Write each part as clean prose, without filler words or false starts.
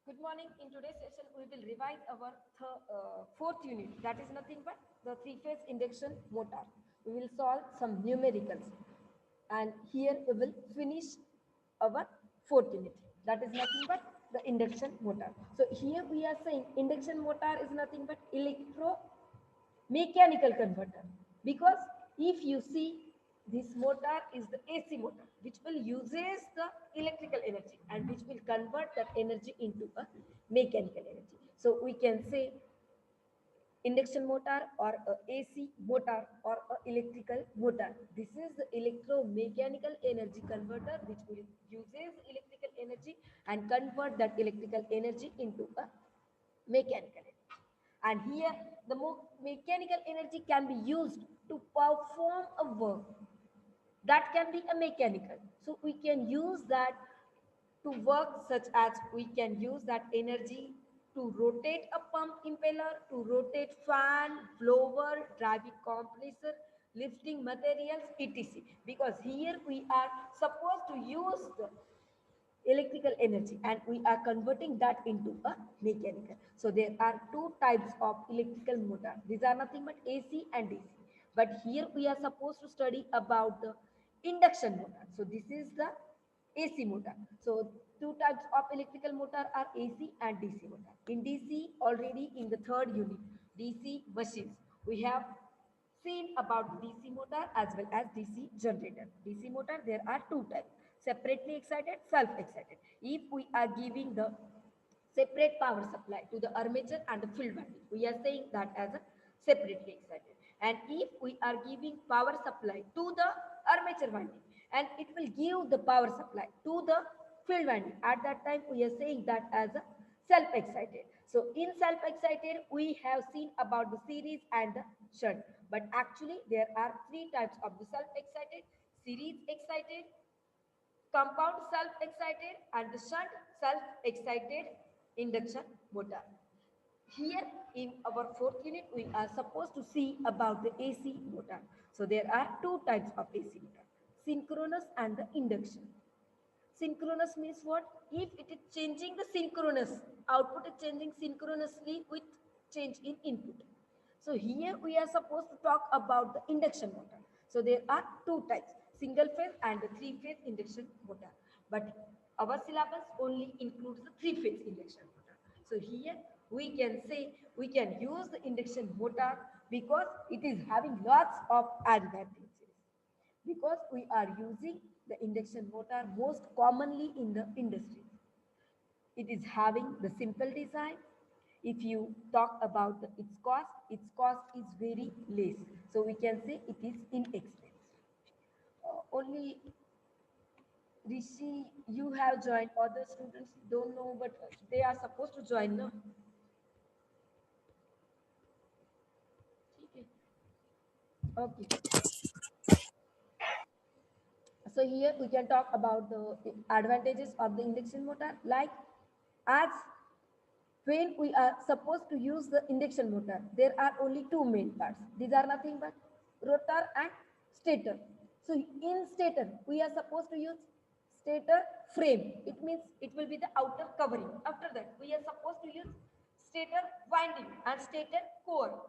Good morning. In today's session, we will revise our fourth unit. That is nothing but the three-phase induction motor. We will solve some numericals. And here we will finish our fourth unit. That is nothing but the induction motor. So here we are saying induction motor is nothing but mechanical converter, because if you see, this motor is the AC motor which will uses the electrical energy and which will convert that energy into a mechanical energy. So we can say induction motor or a AC motor or a electrical motor. This is the electromechanical energy converter which will uses electrical energy and convert that electrical energy into a mechanical energy. And here the mechanical energy can be used to perform a work that can be a mechanical. So we can use that to work, such as we can use that energy to rotate a pump impeller, to rotate fan, blower, driving compressor, lifting materials, etc. Because here we are supposed to use the electrical energy and we are converting that into a mechanical. So there are two types of electrical motor. These are nothing but AC and DC. But here we are supposed to study about the induction motor. So this is the AC motor. So two types of electrical motor are AC and DC motor. In DC, already in the third unit, DC machines, we have seen about DC motor as well as DC generator. DC motor, there are two types: separately excited, self-excited. If we are giving the separate power supply to the armature and the field winding, we are saying that as a separately excited. And if we are giving power supply to the armature winding and it will give the power supply to the field winding, at that time we are saying that as a self-excited. So in self-excited, we have seen about the series and the shunt. But actually, there are three types of the self-excited: series excited, compound self-excited, and the shunt self-excited induction motor. Here in our fourth unit, we are supposed to see about the AC motor. So there are two types of AC motor: synchronous and the induction. Synchronous means what? If it is changing the synchronous, output is changing synchronously with change in input. So here we are supposed to talk about the induction motor. So there are two types: single phase and the three phase induction motor. But our syllabus only includes the three phase induction motor. So here we can say we can use the induction motor because it is having lots of advantages, because we are using the induction motor most commonly in the industry. It is having the simple design. If you talk about its cost is very less. So we can say it is inexpensive. Only Rishi, you have joined. Other students don't know, but they are supposed to join. No? Okay. So here we can talk about the advantages of the induction motor, like as when we are supposed to use the induction motor, there are only two main parts. These are nothing but rotor and stator. So in stator, we are supposed to use stator frame. It means it will be the outer covering. After that, we are supposed to use stator winding and stator core.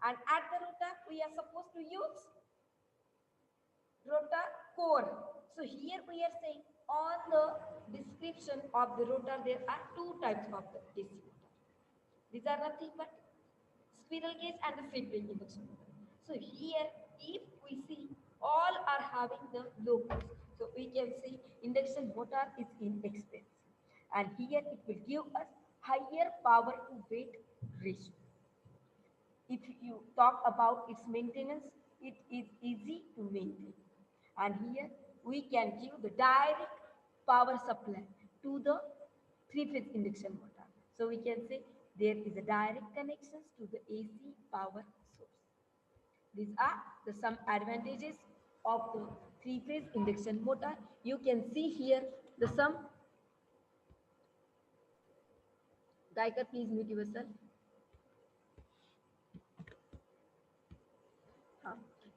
And at the rotor, we are supposed to use rotor core. So here we are saying on the description of the rotor, there are two types of the DC motor. These are nothing but squirrel cage and the slip ring induction motor. So here, if we see, all are having the locals. So we can see induction motor is inexpensive. And here it will give us higher power to weight ratio. If you talk about its maintenance, it is easy to maintain. And here we can give the direct power supply to the three-phase induction motor. So we can say there is a direct connections to the AC power source. These are the some advantages of the three-phase induction motor. You can see here the some. Gaika, please mute yourself.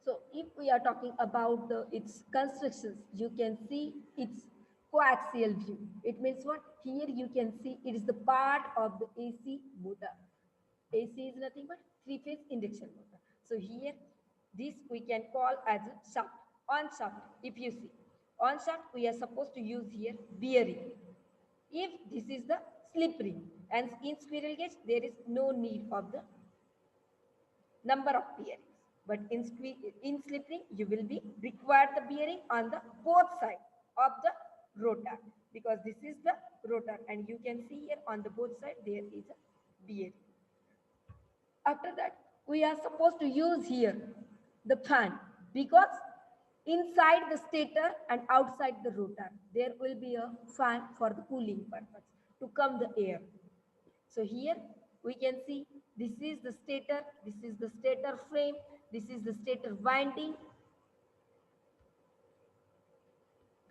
So if we are talking about its constructions, you can see its coaxial view. It means what? Here you can see it is the part of the AC motor. AC is nothing but three-phase induction motor. So here, this we can call as a shaft. On shaft, if you see, on shaft we are supposed to use here bearing. If this is the slip ring, and in squirrel cage there is no need of the number of bearings. But in slip ring, you will be required the bearing on the both side of the rotor, because this is the rotor and you can see here on the both side there is a bearing. After that, we are supposed to use here the fan, because inside the stator and outside the rotor there will be a fan for the cooling purpose to come the air. So here we can see this is the stator, this is the stator frame, this is the stator winding.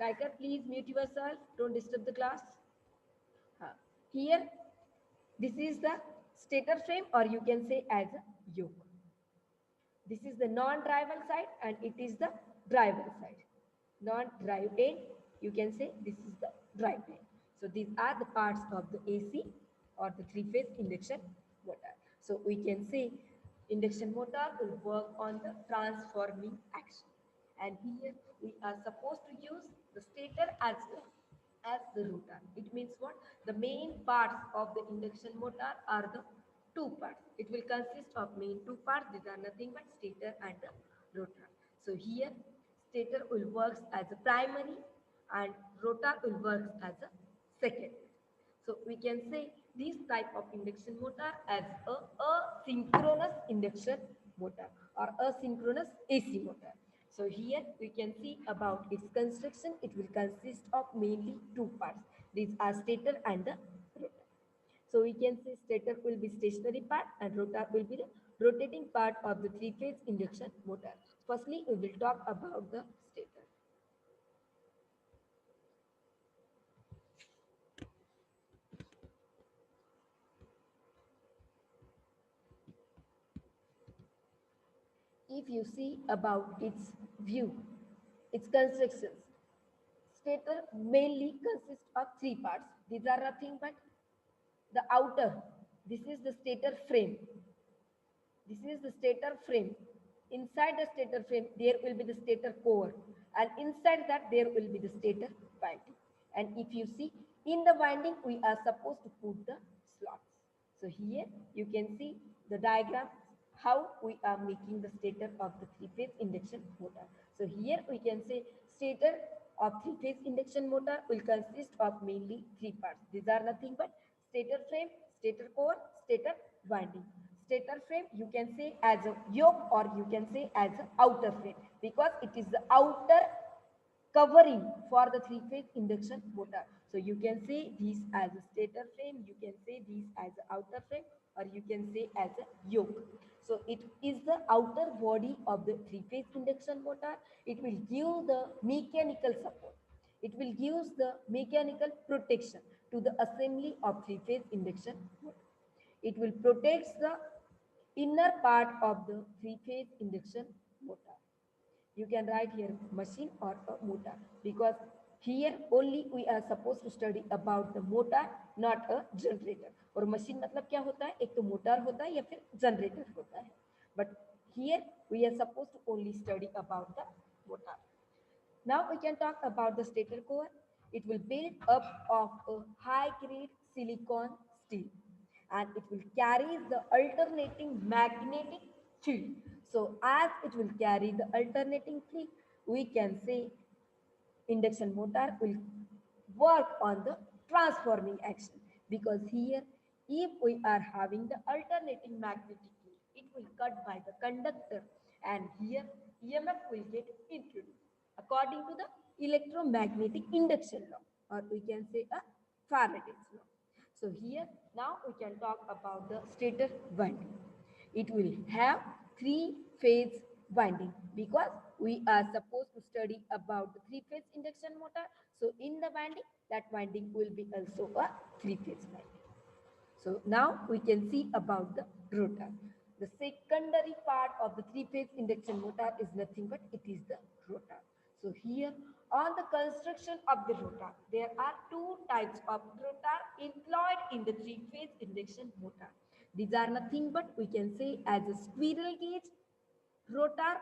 Kaikar, please mute yourself, don't disturb the class. Here, this is the stator frame, or you can say as a yoke. This is the non-drival side and it is the drival side. Non-drive end, you can say this is the drive end. So these are the parts of the AC or the three-phase induction motor. So we can say induction motor will work on the transforming action. And here we are supposed to use the stator as well as the rotor. It means what? The main parts of the induction motor are the two parts. It will consist of main two parts. These are nothing but stator and the rotor. So here stator will work as a primary and rotor will work as a secondary. So we can say this type of induction motor as a asynchronous induction motor or asynchronous AC motor. So here we can see about its construction. It will consist of mainly two parts. These are stator and the rotor. So we can say stator will be stationary part and rotor will be the rotating part of the three-phase induction motor. Firstly, we will talk about the stator. If you see about its view, its constructions, stator mainly consists of three parts. These are nothing but the outer. This is the stator frame. This is the stator frame. Inside the stator frame, there will be the stator core. And inside that, there will be the stator winding. And if you see, in the winding, we are supposed to put the slots. So here, you can see the diagram, how we are making the stator of the three-phase induction motor. So here, we can say stator of three-phase induction motor will consist of mainly three parts. These are nothing but stator frame, stator core, stator winding. Stator frame you can say as a yoke or you can say as an outer frame, because it is the outer covering for the three-phase induction motor. So you can say this as a stator frame, you can say this as an outer frame, or you can say as a yoke. So it is the outer body of the three-phase induction motor. It will give the mechanical support. It will give the mechanical protection to the assembly of three-phase induction motor. It will protect the inner part of the three-phase induction motor. You can write here machine or a motor, because here only we are supposed to study about the motor, not a generator. और machine मतलब क्या होता है? एक तो motor होता है या फिर generator होता है. But here we are supposed to only study about the motor. Now we can talk about the stator core. It will build up of a high-grade silicon steel, and it will carry the alternating magnetic field. So as it will carry the alternating field, we can say induction motor will work on the transforming action, because here if we are having the alternating magnetic field, it will cut by the conductor and here EMF will get introduced according to the electromagnetic induction law, or we can say a Faraday's law. So here now we can talk about the stator winding. It will have three-phase winding, because we are supposed to study about the three-phase induction motor. So in the winding, that winding will be also a three-phase winding. So now we can see about the rotor. The secondary part of the three-phase induction motor is nothing but it is the rotor. So here On the construction of the rotor, there are two types of rotor employed in the three-phase induction motor. These are nothing but we can say as a squirrel cage rotor,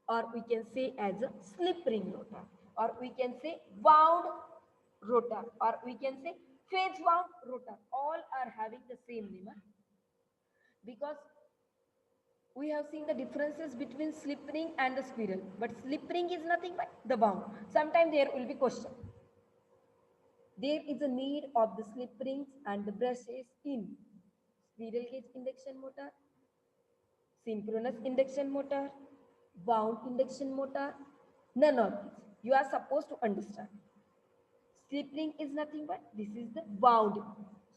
or we can say as a slip ring rotor, or we can say wound rotor, or we can say phase wound rotor. All are having the same name, because we have seen the differences between slip ring and the squirrel, but slip ring is nothing but the wound. Sometimes there will be question. There is a need of the slip rings and the brushes in squirrel cage induction motor, synchronous induction motor, wound induction motor. None of these. You are supposed to understand. Slip ring is nothing but this is the wound.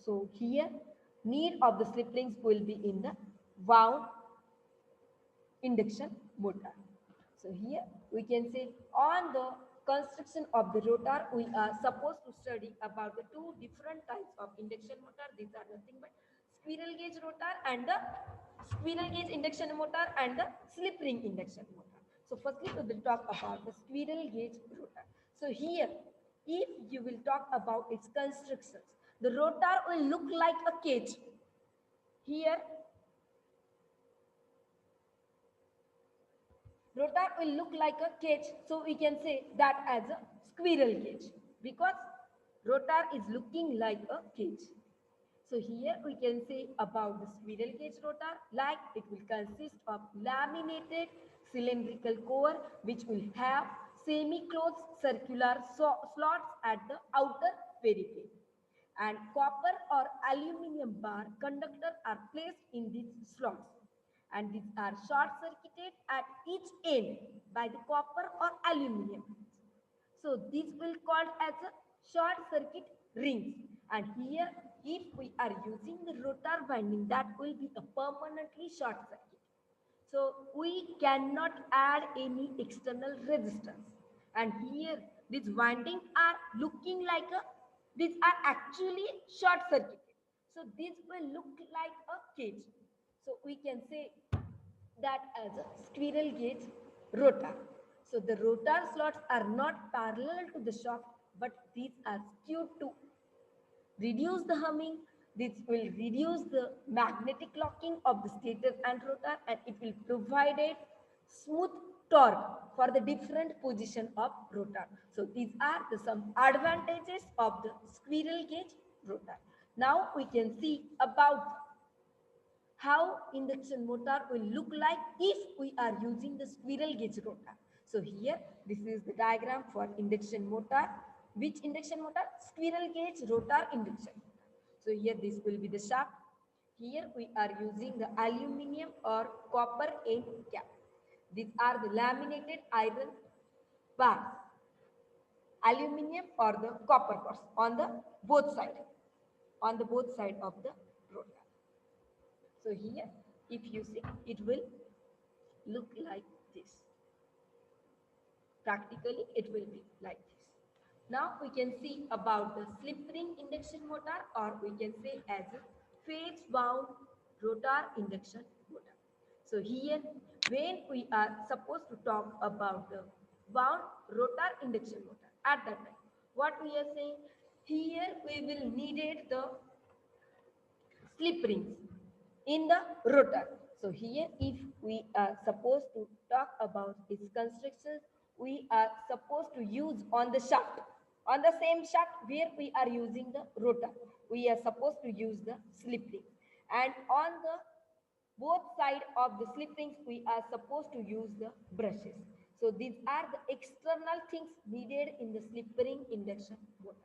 So here need of the slip rings will be in the wound induction motor. So here we can say on the construction of the rotor, we are supposed to study about the two different types of induction motor. These are nothing but squirrel cage rotor and the squirrel cage induction motor and the slip ring induction motor. So firstly we will talk about the squirrel cage rotor. So here if you will talk about its constructions, the rotor will look like a cage. Here rotor will look like a cage, so we can say that as a squirrel cage, because rotor is looking like a cage. So here we can say about the squirrel cage rotor, like it will consist of laminated cylindrical core which will have semi-closed circular slots at the outer periphery, and copper or aluminum bar conductor are placed in these slots, and these are short circuited at each end by the copper or aluminum. So this will called as a short circuit rings. And here if we are using the rotor winding, that will be a permanently short circuit. So we cannot add any external resistance. And here these windings are looking like a, these are actually short circuited. So this will look like a cage. So we can say that as a squirrel cage rotor. So the rotor slots are not parallel to the shaft, but these are skewed to reduce the humming. This will reduce the magnetic locking of the stator and rotor, and it will provide a smooth torque for the different position of rotor. So these are the some advantages of the squirrel cage rotor. Now we can see about how induction motor will look like if we are using the squirrel gauge rotor. So here this is the diagram for induction motor. Which induction motor? Squirrel gauge rotor induction. So here this will be the shaft. Here we are using the aluminum or copper end cap. These are the laminated iron bars, aluminum or the copper bars on the both side of the rotor. So here, if you see, it will look like this. Practically, it will be like this. Now we can see about the slip ring induction motor, or we can say as a phase wound rotor induction motor. So here, when we are supposed to talk about the wound rotor induction motor, at that time, what we are saying, here we will needed the slip rings in the rotor. So here if we are supposed to talk about its construction, we are supposed to use on the shaft. On the same shaft where we are using the rotor, we are supposed to use the slip ring. And on the both side of the slip rings, we are supposed to use the brushes. So these are the external things needed in the slip ring induction motor.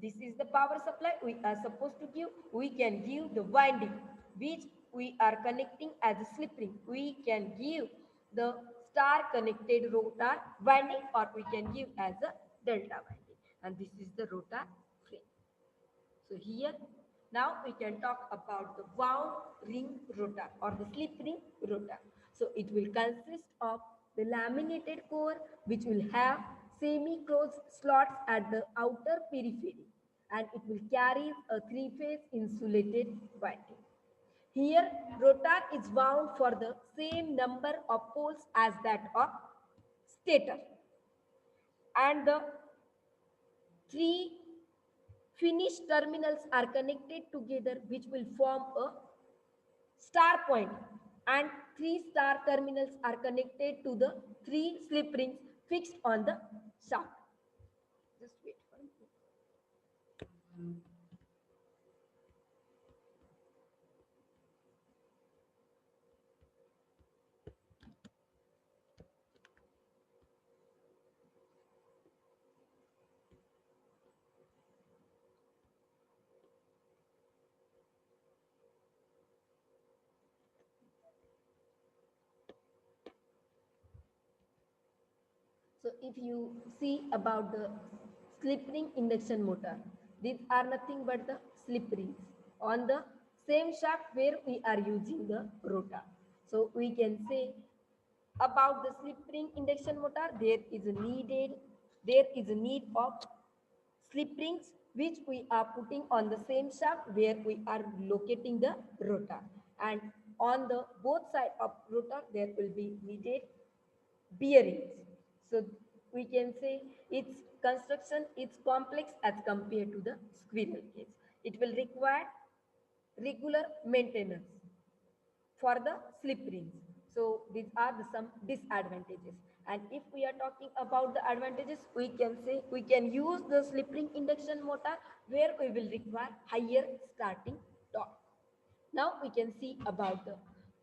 This is the power supply we are supposed to give. We can give the winding which we are connecting as a slip ring. We can give the star connected rotor winding, or we can give as a delta winding. And this is the rotor frame. So here now we can talk about the wound ring rotor or the slip ring rotor. So it will consist of the laminated core which will have semi-closed slots at the outer periphery, and it will carry a three-phase insulated winding. Here rotor is wound for the same number of poles as that of stator. and the three finished terminals are connected together, which will form a star point, and three star terminals are connected to the three slip rings fixed on the shaft. Just wait for a minute. So if you see about the slip ring induction motor, these are nothing but the slip rings on the same shaft where we are using the rotor. So we can say about the slip ring induction motor, there is a need of slip rings which we are putting on the same shaft where we are locating the rotor, and on the both side of rotor there will be needed bearings. So we can say its construction is complex as compared to the squirrel cage. It will require regular maintenance for the slip rings. So these are the some disadvantages. And if we are talking about the advantages, we can say we can use the slip ring induction motor where we will require higher starting torque. Now we can see about the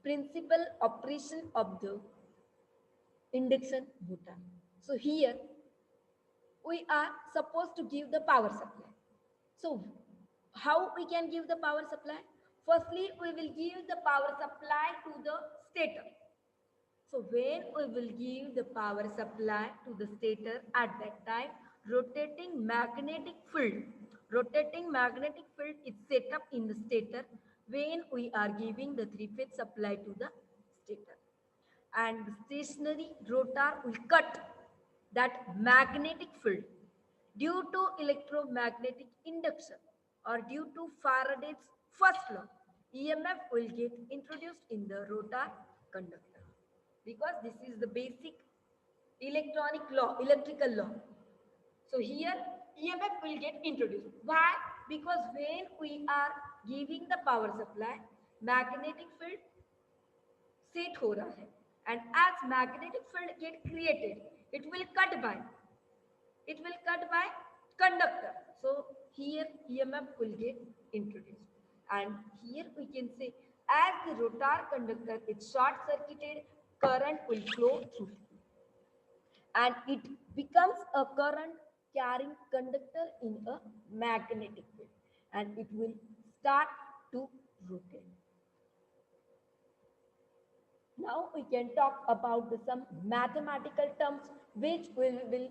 principal operation of the induction motor. So here we are supposed to give the power supply. So how we can give the power supply? Firstly, we will give the power supply to the stator. So when we will give the power supply to the stator, at that time rotating magnetic field is set up in the stator when we are giving the three-phase supply to the stator, and the stationary rotor will cut that magnetic field due to electromagnetic induction or due to Faraday's first law. EMF will get introduced in the rotor conductor because this is the basic electrical law. So here EMF will get introduced. Why? Because when we are giving the power supply, magnetic field set हो रहा है, and as magnetic field get created, it will cut by conductor. So here EMF will get introduced, and here we can say as the rotor conductor is short circuited, current will flow through and it becomes a current carrying conductor in a magnetic field, and it will start to rotate. Now we can talk about some mathematical terms which we will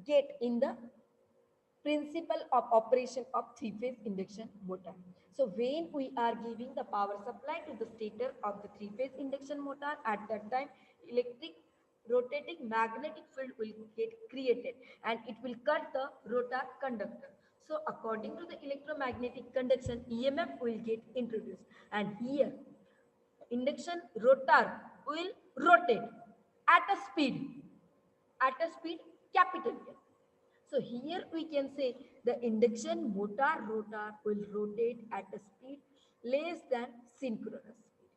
get in the principle of operation of three-phase induction motor. So when we are giving the power supply to the stator of the three-phase induction motor, at that time electric rotating magnetic field will get created and it will cut the rotor conductor. So according to the electromagnetic conduction, EMF will get introduced, and here induction rotor will rotate at a speed, capital N. So here we can say the induction motor rotor will rotate at a speed less than synchronous speed.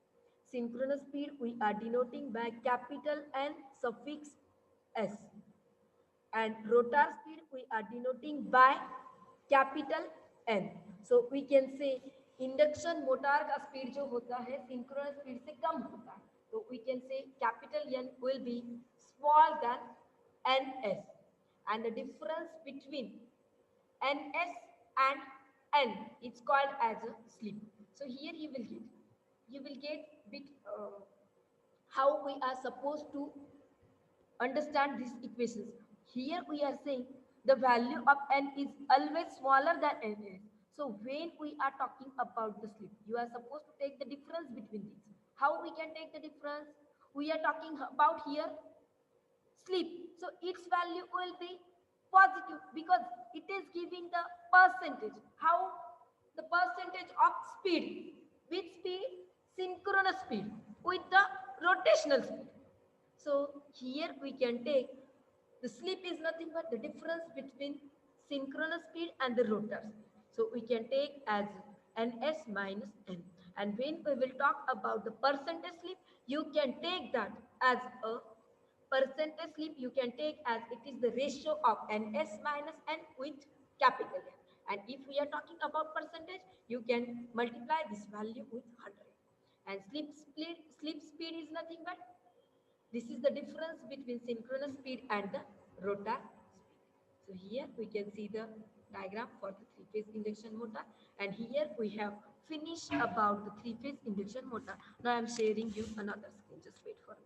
Synchronous speed we are denoting by capital N suffix S, and rotor speed we are denoting by capital N. So we can say induction motor का speed जो होता है synchronous speed से कम होता है, तो we can say capital N will be smaller than ns, and the difference between ns and n is called as a slip. So here you will get bit how we are supposed to understand these equations. Here we are saying the value of n is always smaller than n is. So when we are talking about the slip, you are supposed to take the difference between these. How we can take the difference? We are talking about here slip. So its value will be positive because it is giving the percentage. How? The percentage of speed. Which speed? Synchronous speed with the rotational speed. So here we can take The slip is nothing but the difference between synchronous speed and the rotors. So we can take as ns minus n. And when we will talk about the percentage slip, you can take that as a percentage slip. You can take as it is the ratio of ns minus n with capital N. And if we are talking about percentage, you can multiply this value with 100. And slip speed is nothing but this is the difference between synchronous speed and the rotor speed. So here we can see the diagram for the three-phase induction motor, and here we have finished about the three-phase induction motor. Now I am sharing you another screen. Just wait for a minute.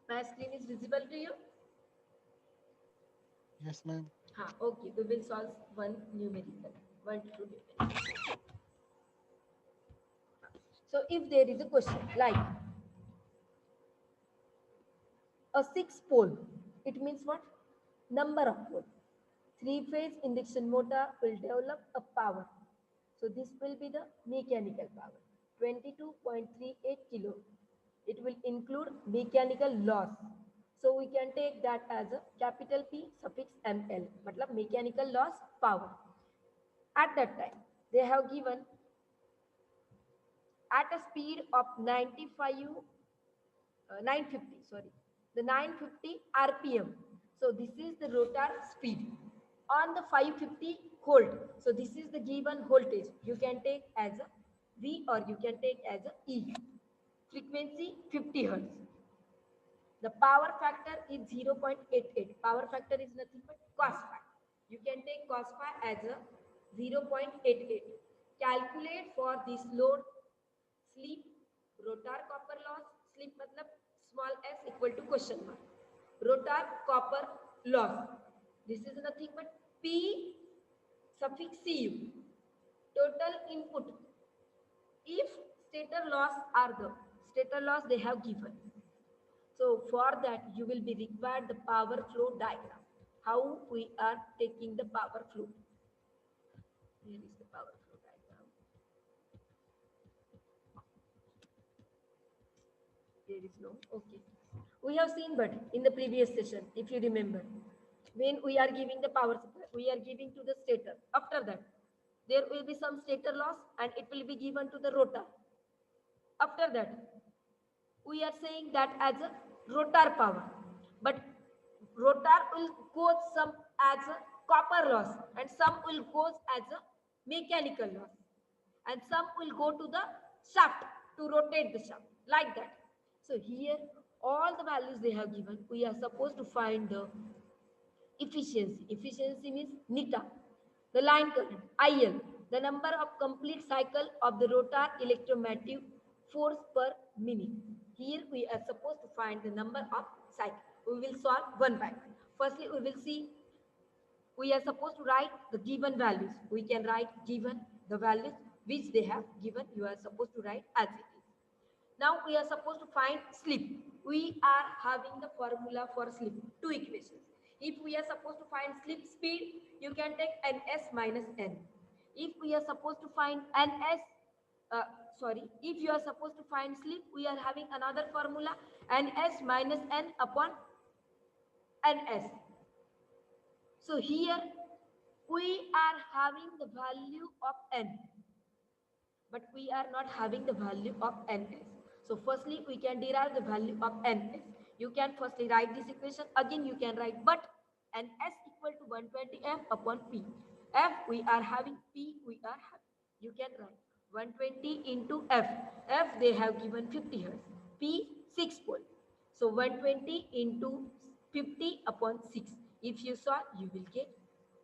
My screen is visible to you? Yes, ma'am. Okay, we will solve one numerical, one to two numerical. So if there is a question like a six pole, it means what? Number of pole. Three-phase induction motor will develop a power. So this will be the mechanical power, 22.38 kilo. It will include mechanical loss. So we can take that as a capital P suffix ML, matlab mechanical loss power. At that time, they have given at a speed of 950, sorry, the 950 rpm. So this is the rotor speed on the 550 volt. So this is the given voltage. You can take as a V or you can take as a E. Frequency 50 hertz. The power factor is 0.88. Power factor is nothing but cos phi. You can take cos phi as a 0.88. Calculate for this load slip, rotor copper loss. Slip matlab small s equal to question mark. Rotor copper loss. This is nothing but P suffix Cu. Total input. If stator loss are the stator loss they have given. So for that you will be required the power flow diagram. How we are taking the power flow. Here is the power flow diagram. There is no, okay. We have seen but in the previous session, if you remember, when we are giving the power supply, we are giving to the stator. After that, there will be some stator loss and it will be given to the rotor. After that, we are saying that as a rotor power, but rotor will cause some as a copper loss and some will cause as a mechanical loss and some will go to the shaft to rotate the shaft like that. So here all the values they have given, we are supposed to find the efficiency. Efficiency means nita, the line current, IL, the number of complete cycle of the rotor electromagnetic force per minute. Here we are supposed to find the number of cycle. We will solve one by one. Firstly, we will see we are supposed to write the given values. We can write given the values which they have given. You are supposed to write as it is. Now we are supposed to find slip. We are having the formula for slip, two equations. If we are supposed to find slip speed, you can take ns minus n. If we are supposed to find if you are supposed to find slip, we are having another formula, ns minus n upon ns. So here we are having the value of n, but we are not having the value of ns. So firstly, we can derive the value of ns. You can firstly write this equation. Again, you can write, but ns equal to 120 f upon p. F we are having, p we are having. You can write 120 into f. F they have given 50 hertz. P 6 volt. So 120 into 50 upon 6. If you solve, you will get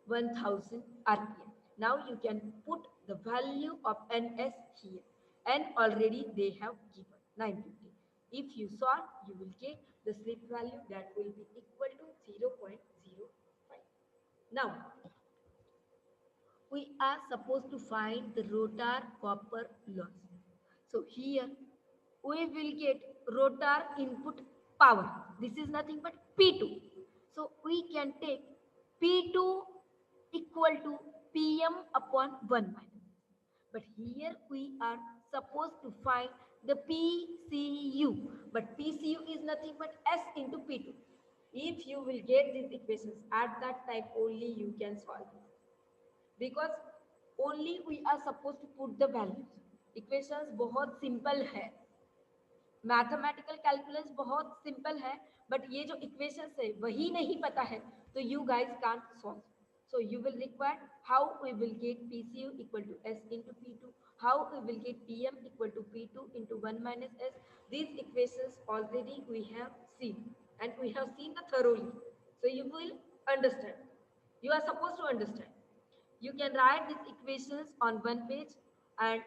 1000 rpm. Now you can put the value of ns here, and already they have given 950. If you solve, you will get the slip value that will be equal to 0.05. Now we are supposed to find the rotor copper loss. So here we will get rotor input power. This is nothing but P2. So we can take P2 equal to Pm upon 1 minus. But here we are supposed to find the PCU. But PCU is nothing but S into P2. If you will get these equations at that time only you can solve it, because only we are supposed to put the values। Equations बहुत simple है, mathematical calculus बहुत simple है, but ये जो equations है वही नहीं पता है तो you guys can't solve. So you will require how we will get PCU equal to S into P2, how we will get PM equal to P2 into 1 minus S. These equations already we have seen, and we have seen the thoroughly. So you will understand. You are supposed to understand. You can write these equations on one page, and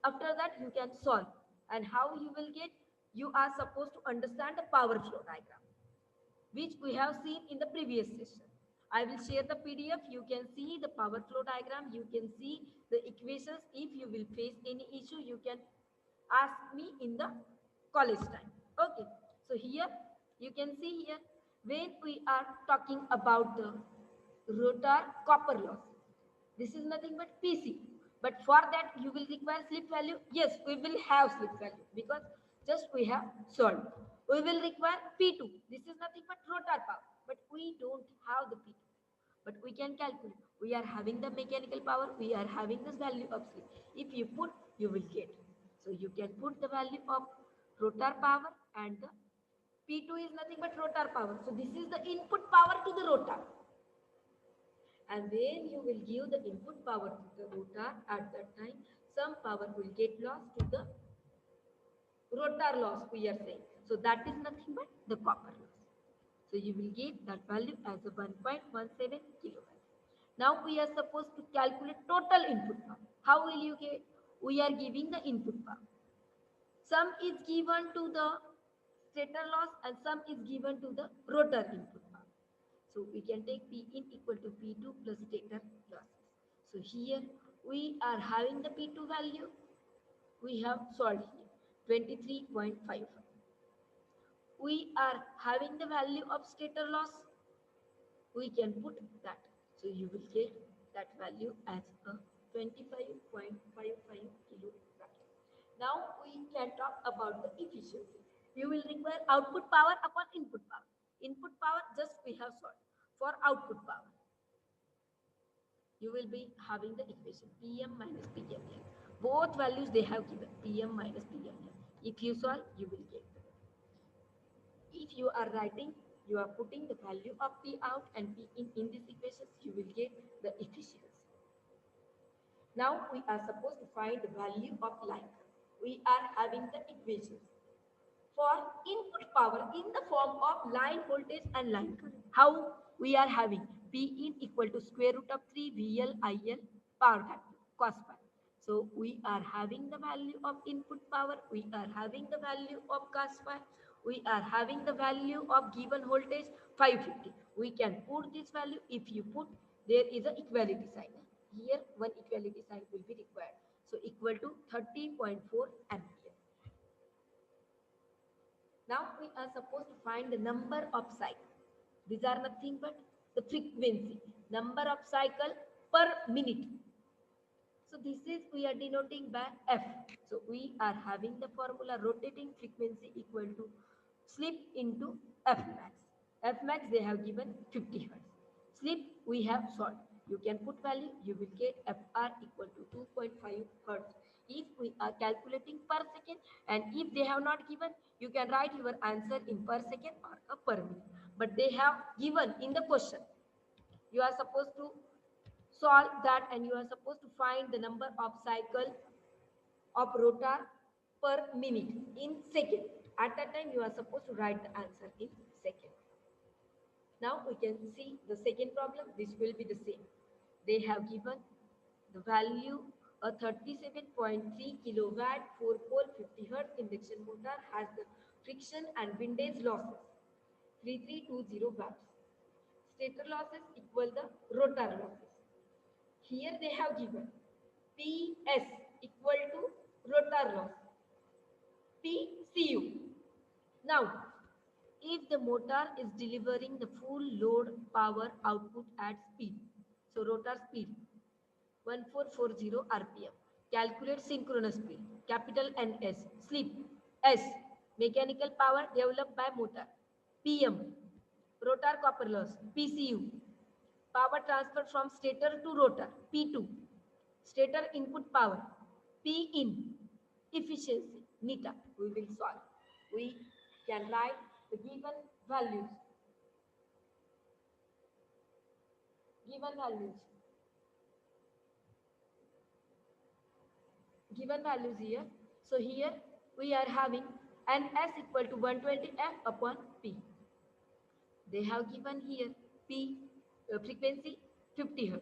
after that you can solve. And how you will get? You are supposed to understand the power flow diagram, which we have seen in the previous session. I will share the PDF. You can see the power flow diagram. You can see the equations. If you will face any issue, you can ask me in the college time. Okay. So here you can see here when we are talking about the rotor copper loss. This is nothing but PC. But for that you will require slip value. Yes, we will have slip value because just we have solved. We will require P2. This is nothing but rotor power. But we don't have the P2. But we can calculate. We are having the mechanical power. We are having this value of slip. If you put, you will get. So you can put the value of rotor power, and the P2 is nothing but rotor power. So this is the input power to the rotor. And when you will give the input power to the rotor, at that time some power will get lost to the rotor loss we are saying. So that is nothing but the copper loss. So you will get that value as a 1.17 kilowatt. Now we are supposed to calculate total input power. How will you get? We are giving the input power. Some is given to the stator loss and some is given to the rotor input power. So we can take P in equal to P2 plus stator losses. So here we are having the P2 value. We have solved here 23.55. We are having the value of stator loss. We can put that. So you will get that value as a 25.55 kilowatt. Now we can talk about the efficiency. You will require output power upon input power. Input power just we have solved. For output power, you will be having the equation Pm minus Pm here. Both values they have given Pm minus Pm here. If you solve, you will get. If you are writing, you are putting the value of P out and P in these equations, you will get the efficiency. Now we are supposed to find the value of line current. We are having the equations for input power in the form of line voltage and line current. How we are having P in equal to square root of 3 VL IL power factor cos phi. So we are having the value of input power, we are having the value of cos phi, we are having the value of given voltage 550. We can put this value. If you put, there is an equality sign. Here one equality sign will be required. So equal to 30.4 ampere. Now we are supposed to find the number of cycles. These are nothing but the frequency, number of cycle per minute. So this is we are denoting by F. So we are having the formula rotating frequency equal to slip into F max. F max they have given 50 hertz. Slip we have solved. You can put value, you will get Fr equal to 2.5 hertz. If we are calculating per second, and if they have not given, you can write your answer in per second or a per minute. But they have given in the question. You are supposed to solve that, and you are supposed to find the number of cycle of rotor per minute in second. At that time you are supposed to write the answer in second. Now we can see the second problem. This will be the same. They have given The value, a 37.3 kilowatt 4-pole 50 hertz induction motor has the friction and windage losses 3320 watts. Stator losses equal the rotor losses. Here they have given PS equal to rotor loss, PCU. Now, if the motor is delivering the full load power output at speed, so rotor speed 1440 rpm, calculate synchronous speed, capital NS, slip S, mechanical power developed by motor, PM, rotor copper loss, PCU, power transfer from stator to rotor, P2, stator input power, P in, efficiency, neta. We will solve. We can write the given values. Given values. Given values here. So here we are having NS equal to 120 F upon P. They have given here P frequency 50 Hz.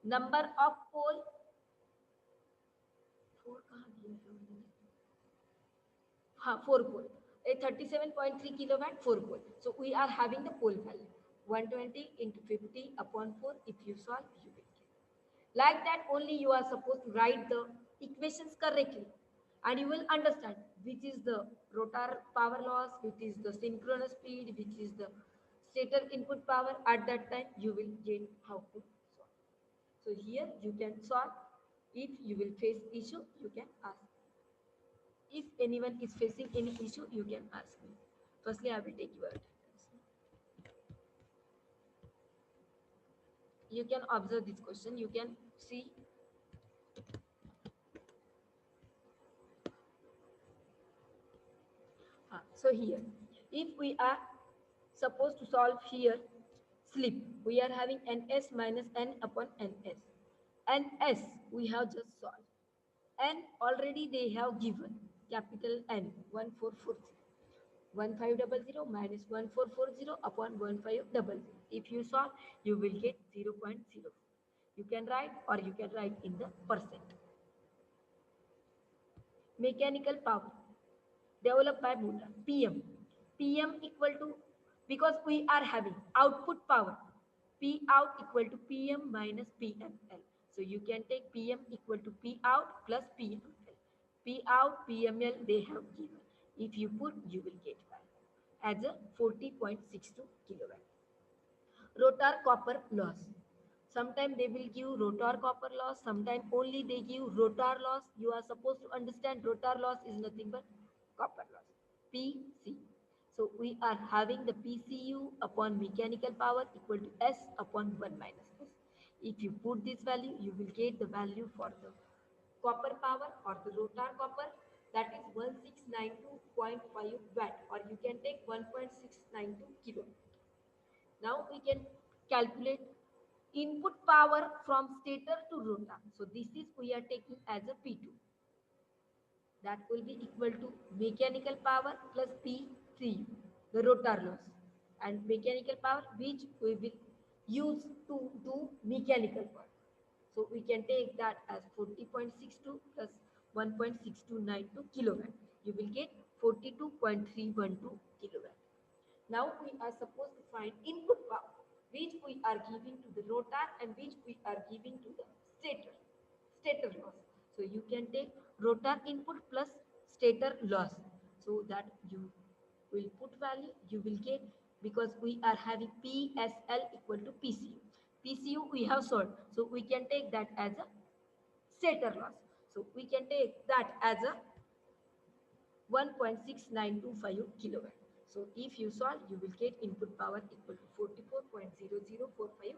Number of pole 4 4 pole. A 37.3 kilowatt 4 pole. So we are having the pole value 120 into 50 upon 4. If you solve, you will get. Like that only you are supposed to write the equations correctly, and you will understand which is the rotor power loss, which is the synchronous speed, which is the stator input power. At that time you will get how to solve. So here you can solve. If you will face issue, you can ask. If anyone is facing any issue, you can ask me. Firstly, I will take your attendance. You can observe this question. You can see. So here, if we are supposed to solve here slip, we are having ns minus n upon ns. Ns we have just solved. N already they have given capital N 1440. 1500 minus 1440 upon 1500. If you solve, you will get 0.0. You can write or you can write in the percent. Mechanical power developed by motor, PM. PM equal to, because we are having output power, P out equal to PM minus PML. So you can take PM equal to P out plus PML. P out, PML they have given. If you put, you will get value as a 40.62 kilowatt. Rotor copper loss. Sometimes they will give rotor copper loss, sometimes only they give rotor loss. You are supposed to understand rotor loss is nothing but copper loss, PC. So we are having the PCU upon mechanical power equal to S upon 1 minus S. If you put this value, you will get the value for the copper power or the rotor copper, that is 1692.5 watt, or you can take 1.692 kilo. Now we can calculate input power from stator to rotor. So this is we are taking as a P2. That will be equal to mechanical power plus P3, the rotor loss, and mechanical power which we will use to do mechanical work. So we can take that as 40.62 plus 1.6292 kilowatt. You will get 42.312 kilowatt. Now we are supposed to find input power, which we are giving to the rotor and which we are giving to the stator loss. So you can take rotor input plus stator loss. So that you will put value, you will get, because we are having PSL equal to PCU. PCU we have solved. So we can take that as a stator loss. So we can take that as a 1.6925 kilowatt. So if you solve, you will get input power equal to 44.0045 kilowatt.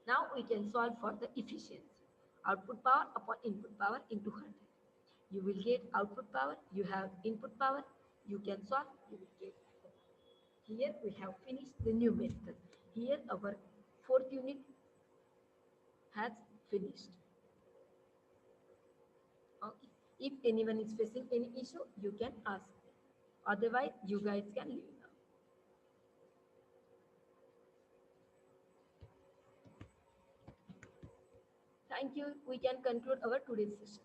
Now we can solve for the efficiency. Output power upon input power into 100. You will get output power, you have input power, you can solve, you will get. Here we have finished the new method. Here our fourth unit has finished. Okay. If anyone is facing any issue, you can ask. Otherwise, you guys can leave now. Thank you. We can conclude our today's session.